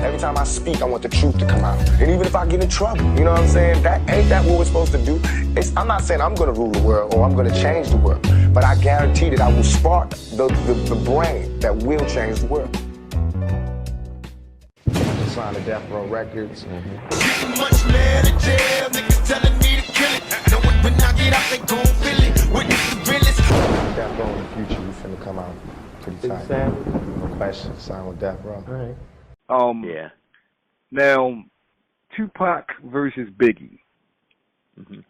Every time I speak, I want the truth to come out. And even if I get in trouble, you know what I'm saying? Ain't that what we're supposed to do? I'm not saying I'm going to rule the world or I'm going to change the world, but I guarantee that I will spark the brain that will change the world. Signed to Death Row Records. Much man in jail, niggas telling me to kill it. Knowing when I get out, they gon' feel it. Witness the realest. Death Row in the future, we finna come out pretty tight. No question. Signed with Death Row. All right. Yeah. Now, Tupac versus Biggie.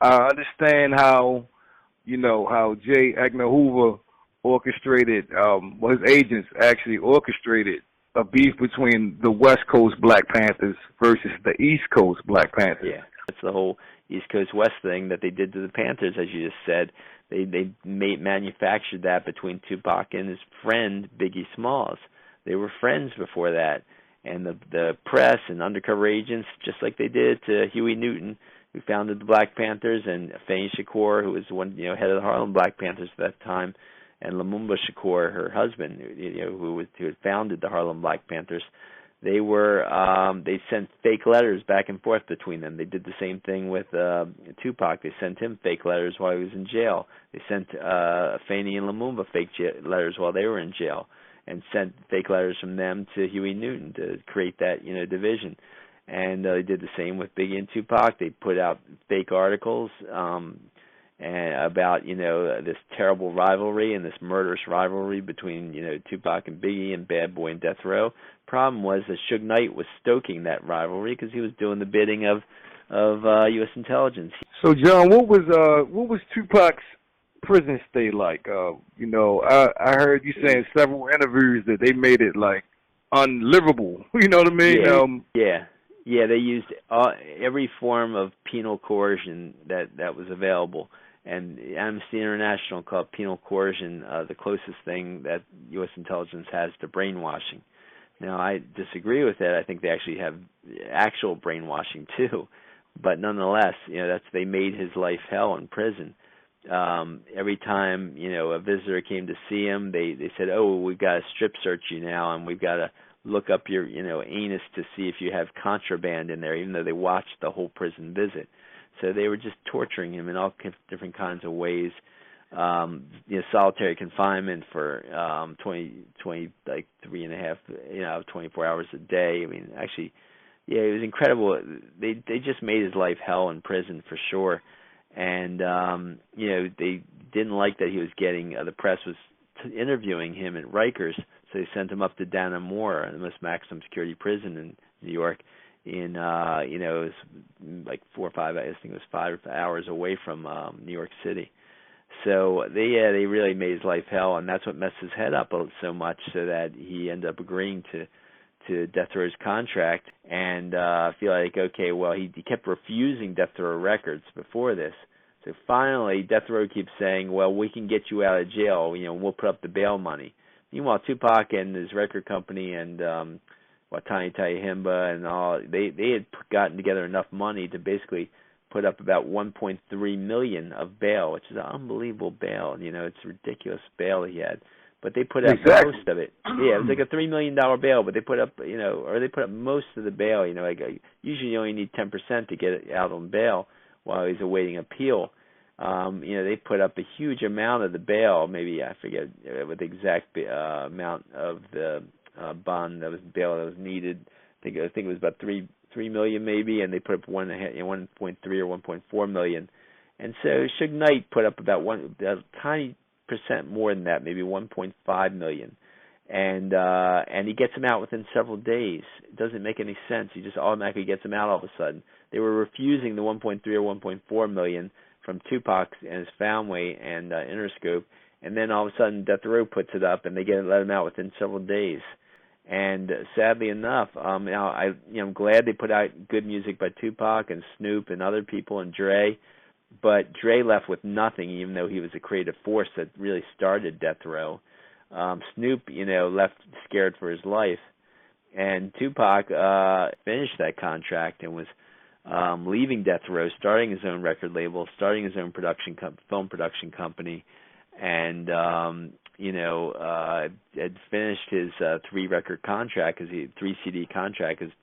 I understand how, how J. Edgar Hoover orchestrated, his agents actually orchestrated a beef between the West Coast Black Panthers versus the East Coast Black Panthers. Yeah, that's the whole East Coast West thing that they did to the Panthers, as you just said. They manufactured that between Tupac and his friend Biggie Smalls. They were friends before that, and the press and undercover agents, just like they did to Huey Newton, who founded the Black Panthers, and Afeni Shakur, who was one head of the Harlem Black Panthers at that time, and Lumumba Shakur, her husband, who had founded the Harlem Black Panthers. They sent fake letters back and forth between them. They did the same thing with Tupac. They sent him fake letters while he was in jail. They sent Afeni and Lumumba fake letters while they were in jail, and sent fake letters from them to Huey Newton to create that division. And they did the same with Biggie and Tupac. They put out fake articles and about this terrible rivalry and this murderous rivalry between Tupac and Biggie and Bad Boy and Death Row. Problem was that Suge Knight was stoking that rivalry because he was doing the bidding of U.S. intelligence. So, John, what was Tupac's prison stay like? I heard you saying several interviews that they made it like unlivable. You know what I mean? Yeah. They used every form of penal coercion that was available. And Amnesty International called penal coercion the closest thing that U.S. intelligence has to brainwashing. Now, I disagree with that. I think they actually have actual brainwashing too. But nonetheless, they made his life hell in prison. Every time, a visitor came to see him, they said, "Oh, we've got to strip search you now, and we've got to look up your, anus to see if you have contraband in there," even though they watched the whole prison visit. So they were just torturing him in all different kinds of ways. Solitary confinement for 24 hours a day. I mean, actually, it was incredible. They just made his life hell in prison for sure. And they didn't like that he was getting the press was interviewing him at Rikers, so they sent him up to Dannemora, the most maximum security prison in New York. It was like 4 or 5. I think it was 5 hours away from New York City. So they really made his life hell, and that's what messed his head up so much, so that he ended up agreeing to Death Row's contract, and feel like, okay, well, he kept refusing Death Row Records before this. So finally, Death Row keeps saying, well, we can get you out of jail, we'll put up the bail money. Meanwhile, Tupac and his record company and Watani Tayahimba and all, they had gotten together enough money to basically put up about $1.3 million of bail, which is an unbelievable bail. It's ridiculous bail he had. But they put up most of it. Yeah, it was like a $3 million bail, but they put up, or they put up most of the bail. Usually you only need 10% to get it out on bail while he's awaiting appeal. They put up a huge amount of the bail. Maybe I forget what the exact amount of the bond bail that was needed. I think it was about $3 million maybe, and they put up 1.3 or 1.4 million. And so Suge Knight put up about a tiny percent more than that, maybe 1.5 million, and he gets him out within several days. It doesn't make any sense. He just automatically gets him out all of a sudden. They were refusing the 1.3 or 1.4 million from Tupac and his family and Interscope, and then all of a sudden Death Row puts it up, and they let him out within several days. And sadly enough, I'm glad they put out good music by Tupac and Snoop and other people and Dre. But Dre left with nothing, even though he was a creative force that really started Death Row. Snoop, left scared for his life. And Tupac finished that contract and was leaving Death Row, starting his own record label, starting his own film production company. And, had finished his 3-record contract, 3 CD contract, because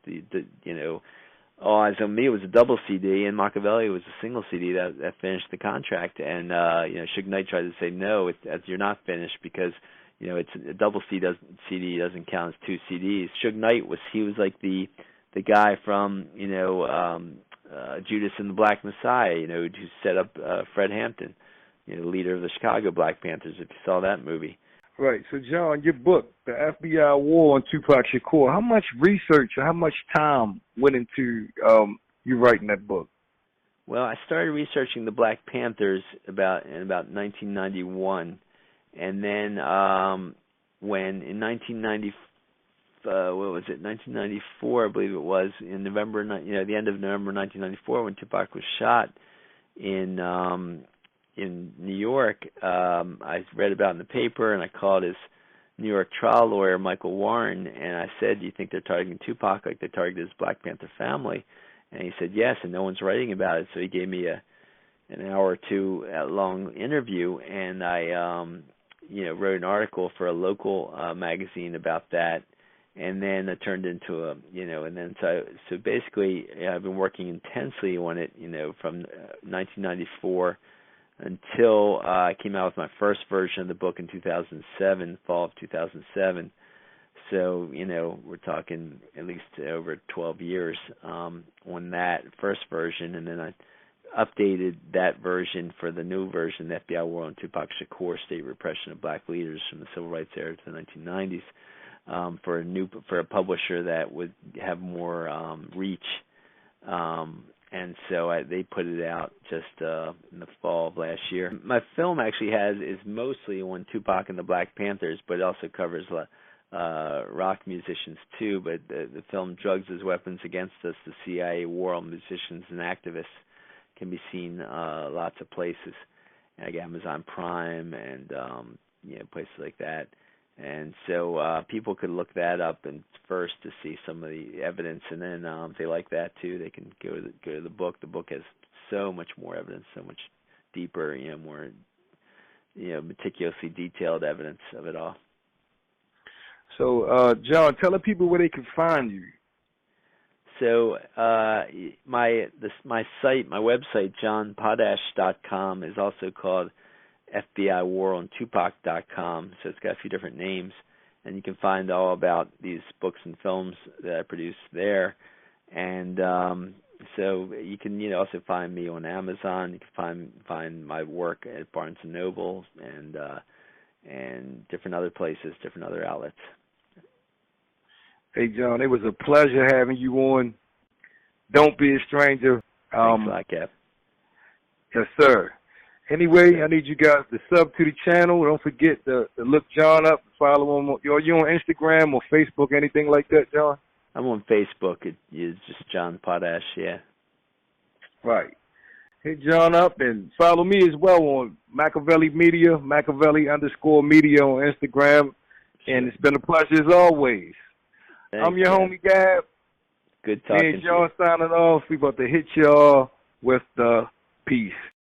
Eyes on Me was a double CD, and MAKAVELI was a single CD that finished the contract. And Suge Knight tried to say no, you're not finished because it's a double CD doesn't count as 2 CDs. Suge Knight was like the guy from Judas and the Black Messiah, who set up Fred Hampton, the leader of the Chicago Black Panthers. If you saw that movie. Right. So, John, your book, The FBI War on Tupac Shakur, how much research or how much time went into you writing that book? Well, I started researching the Black Panthers in about 1991, and then when in 1994, I believe it was, in November, the end of November 1994, when Tupac was shot in New York, I read about it in the paper, and I called his New York trial lawyer, Michael Warren, and I said, do you think they're targeting Tupac like they targeted his Black Panther family? And he said, yes, and no one's writing about it. So he gave me an hour or two long interview, and I wrote an article for a local magazine about that, and then it turned into so basically I've been working intensely on it, from 1994 until I came out with my first version of the book in 2007, fall of 2007. So, we're talking at least over 12 years on that first version, and then I updated that version for the new version, the FBI War on Tupac Shakur, State Repression of Black Leaders from the Civil Rights Era to the 1990s, for a publisher that would have more reach. And so they put it out just in the fall of last year. My film actually is mostly on Tupac and the Black Panthers, but it also covers rock musicians too. But the film Drugs as Weapons Against Us, the CIA War on Musicians and Activists, can be seen lots of places, like Amazon Prime and places like that. And so people could look that up first to see some of the evidence, and then if they like that too, they can go to the book. The book has so much more evidence, so much deeper, more meticulously detailed evidence of it all. So, John, tell the people where they can find you. So my website, johnpodash.com, is also called FBIWarOnTupac.com, so it's got a few different names, and you can find all about these books and films that I produce there. And so you can also find me on Amazon. You can find my work at Barnes & Noble and different other places, different other outlets. Hey, John, it was a pleasure having you on. Don't be a stranger. Thanks a lot, Cap. Yes, sir. Anyway, I need you guys to sub to the channel. Don't forget to look John up, follow him. Are you on Instagram or Facebook, anything like that, John? I'm on Facebook. It's just John Podash, yeah. Right. Hit John up and follow me as well on MAKAVELI Media, MAKAVELI_media on Instagram. And it's been a pleasure as always. Thanks, I'm your homie, Gab. Good talking to you. And John signing off. We about to hit y'all with the peace.